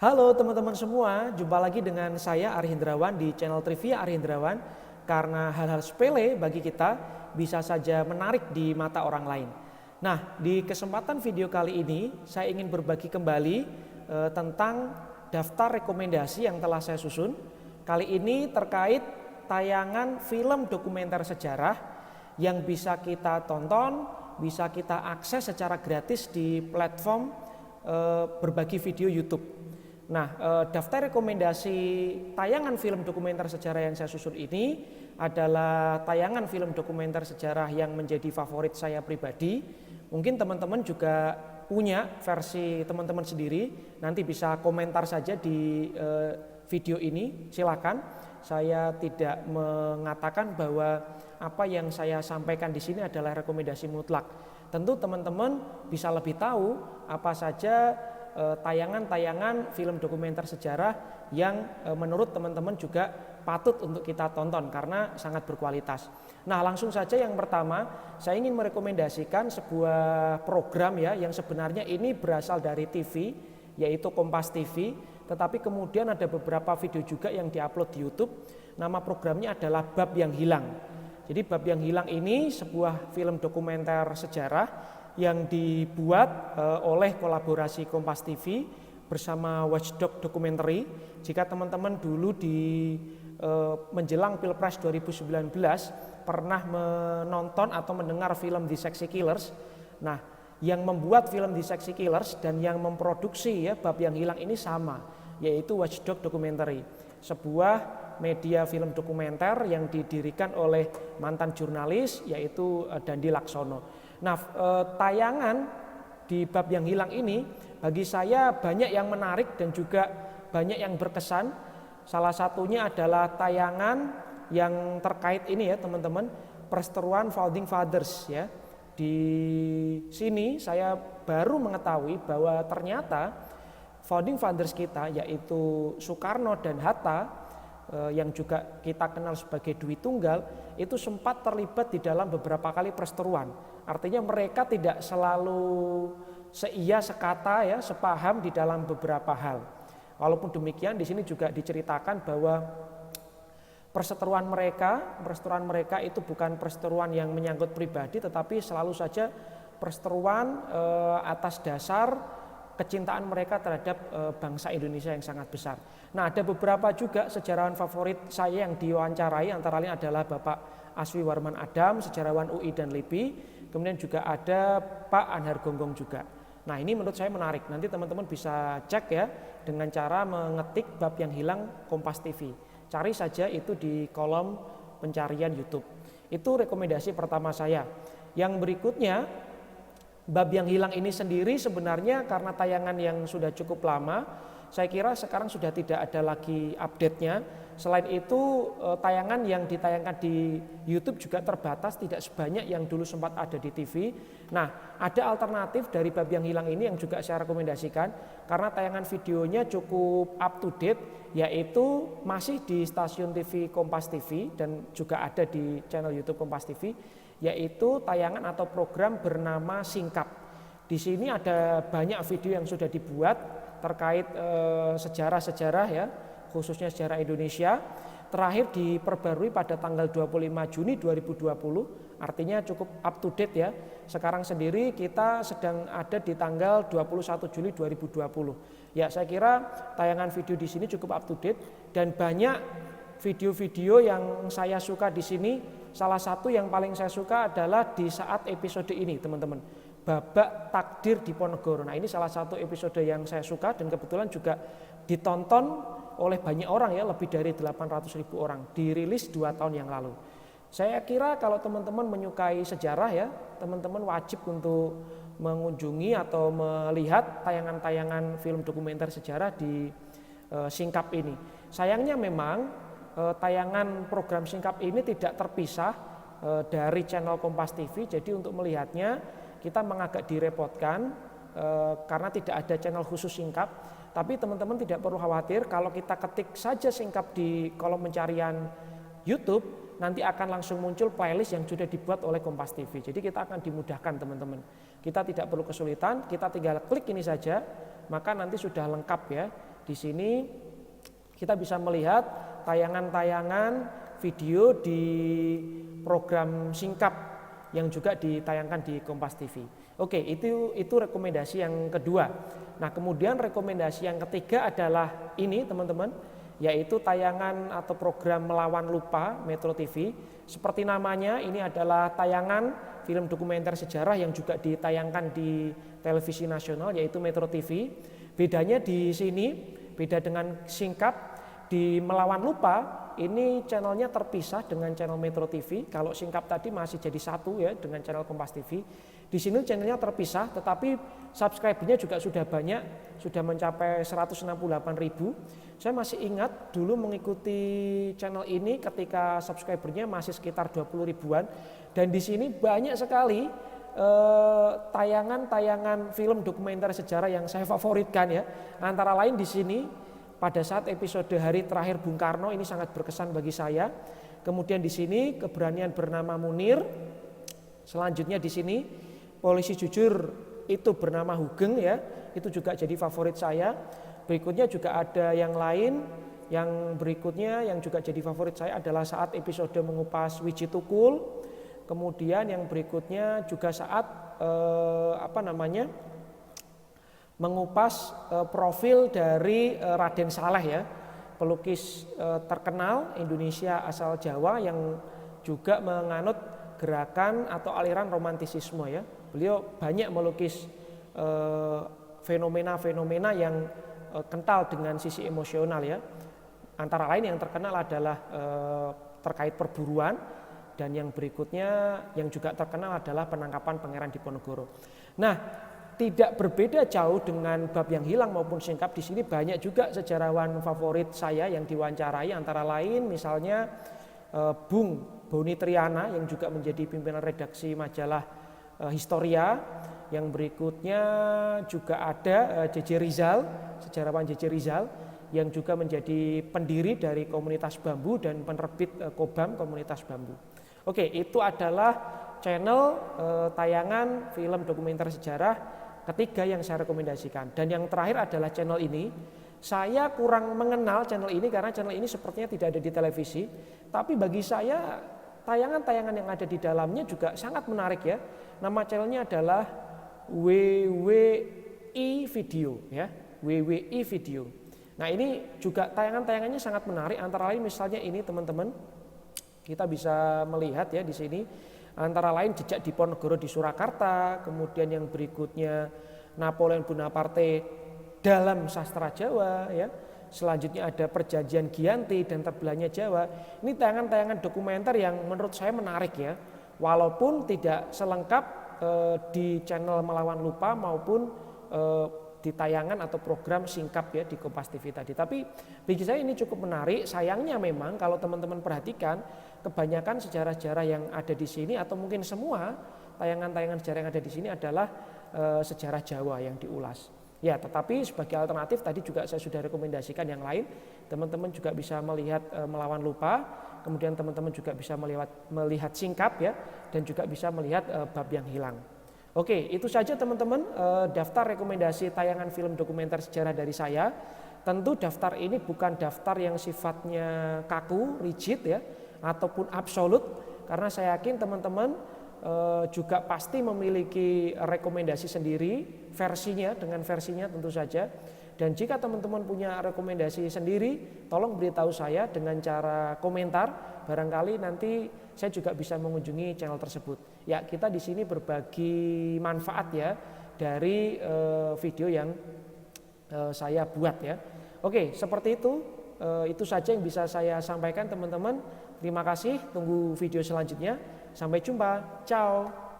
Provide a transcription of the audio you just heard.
Halo teman-teman semua, jumpa lagi dengan saya Ari Hendrawan di channel Trivia Ari Hendrawan. Karena hal-hal sepele bagi kita bisa saja menarik di mata orang lain. Nah, di kesempatan video kali ini saya ingin berbagi kembali tentang daftar rekomendasi yang telah saya susun. Kali ini terkait tayangan film dokumenter sejarah yang bisa kita tonton, bisa kita akses secara gratis di platform berbagi video YouTube. Nah, daftar rekomendasi tayangan film dokumenter sejarah yang saya susun ini adalah tayangan film dokumenter sejarah yang menjadi favorit saya pribadi. Mungkin teman-teman juga punya versi teman-teman sendiri. Nanti bisa komentar saja di video ini, silakan. Saya tidak mengatakan bahwa apa yang saya sampaikan di sini adalah rekomendasi mutlak. Tentu teman-teman bisa lebih tahu apa saja tayangan-tayangan film dokumenter sejarah yang menurut teman-teman juga patut untuk kita tonton karena sangat berkualitas. Nah, langsung saja yang pertama, saya ingin merekomendasikan sebuah program ya yang sebenarnya ini berasal dari TV, yaitu Kompas TV, tetapi kemudian ada beberapa video juga yang diupload di YouTube. Nama programnya adalah Bab yang Hilang. Jadi Bab yang Hilang ini sebuah film dokumenter sejarah yang dibuat oleh kolaborasi Kompas TV bersama Watchdog Documentary. Jika teman-teman dulu di menjelang Pilpres 2019 pernah menonton atau mendengar film The Sexy Killers. Nah, yang membuat film The Sexy Killers dan yang memproduksi ya Bab yang Hilang ini sama, yaitu Watchdog Documentary, sebuah media film dokumenter yang didirikan oleh mantan jurnalis yaitu Dandi Laksono. Nah, tayangan di Bab yang Hilang ini bagi saya banyak yang menarik dan juga banyak yang berkesan. Salah satunya adalah tayangan yang terkait ini ya teman-teman, perseteruan Founding Fathers ya. Di sini saya baru mengetahui bahwa ternyata Founding Fathers kita yaitu Soekarno dan Hatta yang juga kita kenal sebagai Dwi Tunggal itu sempat terlibat di dalam beberapa kali perseteruan. Artinya mereka tidak selalu seia sekata ya, sepaham di dalam beberapa hal. Walaupun demikian di sini juga diceritakan bahwa perseteruan mereka itu bukan perseteruan yang menyangkut pribadi, tetapi selalu saja perseteruan atas dasar kecintaan mereka terhadap bangsa Indonesia yang sangat besar. Nah, ada beberapa juga sejarawan favorit saya yang diwawancarai, antara lain adalah Bapak Aswi Warman Adam, sejarawan UI dan LIPI, kemudian juga ada Pak Anhar Gonggong juga. Nah, ini menurut saya menarik. Nanti teman-teman bisa cek ya dengan cara mengetik Bab yang Hilang Kompas TV. Cari saja itu di kolom pencarian YouTube. Itu rekomendasi pertama saya. Yang berikutnya, Bab yang Hilang ini sendiri sebenarnya karena tayangan yang sudah cukup lama, saya kira sekarang sudah tidak ada lagi update-nya. Selain itu tayangan yang ditayangkan di YouTube juga terbatas, tidak sebanyak yang dulu sempat ada di TV. Nah, ada alternatif dari Bab yang Hilang ini yang juga saya rekomendasikan karena tayangan videonya cukup up to date, yaitu masih di stasiun TV Kompas TV dan juga ada di channel YouTube Kompas TV, yaitu tayangan atau program bernama Singkap. Di sini ada banyak video yang sudah dibuat terkait sejarah-sejarah ya, khususnya sejarah Indonesia. Terakhir diperbarui pada tanggal 25 Juni 2020, artinya cukup up to date ya. Sekarang sendiri kita sedang ada di tanggal 21 Juli 2020. Ya, saya kira tayangan video di sini cukup up to date dan banyak video-video yang saya suka di sini. Salah satu yang paling saya suka adalah di saat episode ini teman-teman, Babak Takdir Diponegoro. Nah, ini salah satu episode yang saya suka dan kebetulan juga ditonton oleh banyak orang ya, lebih dari 800.000 orang, dirilis 2 tahun yang lalu. Saya kira kalau teman-teman menyukai sejarah ya, teman-teman wajib untuk mengunjungi atau melihat tayangan-tayangan film dokumenter sejarah di Singkap ini. Sayangnya memang tayangan program Singkap ini tidak terpisah dari channel Kompas TV. Jadi untuk melihatnya kita agak direpotkan karena tidak ada channel khusus Singkap. Tapi teman-teman tidak perlu khawatir, kalau kita ketik saja Singkap di kolom pencarian YouTube, nanti akan langsung muncul playlist yang sudah dibuat oleh Kompas TV. Jadi kita akan dimudahkan teman-teman. Kita tidak perlu kesulitan, kita tinggal klik ini saja, maka nanti sudah lengkap ya Di sini kita bisa melihat tayangan-tayangan video di program Singkap yang juga ditayangkan di Kompas TV. Oke, itu rekomendasi yang kedua. Nah, kemudian rekomendasi yang ketiga adalah ini teman-teman, yaitu tayangan atau program Melawan Lupa Metro TV. Seperti namanya, ini adalah tayangan film dokumenter sejarah yang juga ditayangkan di televisi nasional yaitu Metro TV. Bedanya di sini, beda dengan Singkap, di Melawan Lupa ini channelnya terpisah dengan channel Metro TV. Kalau Singkap tadi masih jadi satu ya dengan channel Kompas TV. Di sini channelnya terpisah, tetapi subscribernya juga sudah banyak, sudah mencapai 168.000. Saya masih ingat dulu mengikuti channel ini ketika subscribernya masih sekitar 20 ribuan. Dan di sini banyak sekali tayangan-tayangan film dokumenter sejarah yang saya favoritkan ya. Antara lain di sini pada saat episode hari terakhir Bung Karno ini sangat berkesan bagi saya. Kemudian di sini Keberanian Bernama Munir. Selanjutnya di sini Polisi Jujur itu bernama Hugeng ya. Itu juga jadi favorit saya. Berikutnya juga ada yang lain. Yang berikutnya yang juga jadi favorit saya adalah saat episode mengupas Wiji Tukul. Kemudian yang berikutnya juga saat mengupas profil dari Raden Saleh ya, pelukis terkenal Indonesia asal Jawa yang juga menganut gerakan atau aliran romantisisme ya. Beliau banyak melukis fenomena-fenomena yang kental dengan sisi emosional ya. Antara lain yang terkenal adalah terkait perburuan, dan yang berikutnya yang juga terkenal adalah penangkapan Pangeran Diponegoro. Nah, tidak berbeda jauh dengan Bab yang Hilang maupun Singkap. Di sini banyak juga sejarawan favorit saya yang diwawancarai, antara lain misalnya Bung Boni Triana yang juga menjadi pimpinan redaksi majalah Historia. Yang berikutnya juga ada JJ Rizal, sejarawan JJ Rizal yang juga menjadi pendiri dari komunitas bambu dan penerbit Kobam komunitas bambu. Oke, itu adalah channel tayangan film dokumenter sejarah ketiga yang saya rekomendasikan. Dan yang terakhir adalah channel ini. Saya kurang mengenal channel ini karena channel ini sepertinya tidak ada di televisi. Tapi bagi saya tayangan-tayangan yang ada di dalamnya juga sangat menarik ya. Nama channelnya adalah WWI Video ya, WWI Video. Nah, ini juga tayangan-tayangannya sangat menarik. Antara lain misalnya ini teman-teman, kita bisa melihat ya di sini. Antara lain jejak Diponegoro di Surakarta, kemudian yang berikutnya Napoleon Bonaparte dalam sastra Jawa ya. Selanjutnya ada Perjanjian Giyanti dan Terbelahnya Jawa. Ini tayangan-tayangan dokumenter yang menurut saya menarik ya. Walaupun tidak selengkap di channel Melawan Lupa maupun di tayangan atau program Singkap ya di Kompas TV tadi. Tapi bagi saya ini cukup menarik. Sayangnya memang kalau teman-teman perhatikan, kebanyakan sejarah-sejarah yang ada di sini atau mungkin semua tayangan-tayangan sejarah yang ada di sini adalah sejarah Jawa yang diulas. Ya, tetapi sebagai alternatif tadi juga saya sudah rekomendasikan yang lain. Teman-teman juga bisa melihat Melawan Lupa, kemudian teman-teman juga bisa melihat Singkap ya, dan juga bisa melihat Bab yang Hilang. Oke, itu saja teman-teman daftar rekomendasi tayangan film dokumenter sejarah dari saya. Tentu daftar ini bukan daftar yang sifatnya kaku, rigid ya, ataupun absolut, karena saya yakin teman-teman juga pasti memiliki rekomendasi sendiri, versinya dengan versinya tentu saja. Dan jika teman-teman punya rekomendasi sendiri, tolong beritahu saya dengan cara komentar. Barangkali nanti saya juga bisa mengunjungi channel tersebut. Ya, kita di sini berbagi manfaat ya dari video yang saya buat ya. Oke, seperti itu. Itu saja yang bisa saya sampaikan teman-teman. Terima kasih, tunggu video selanjutnya. Sampai jumpa, ciao.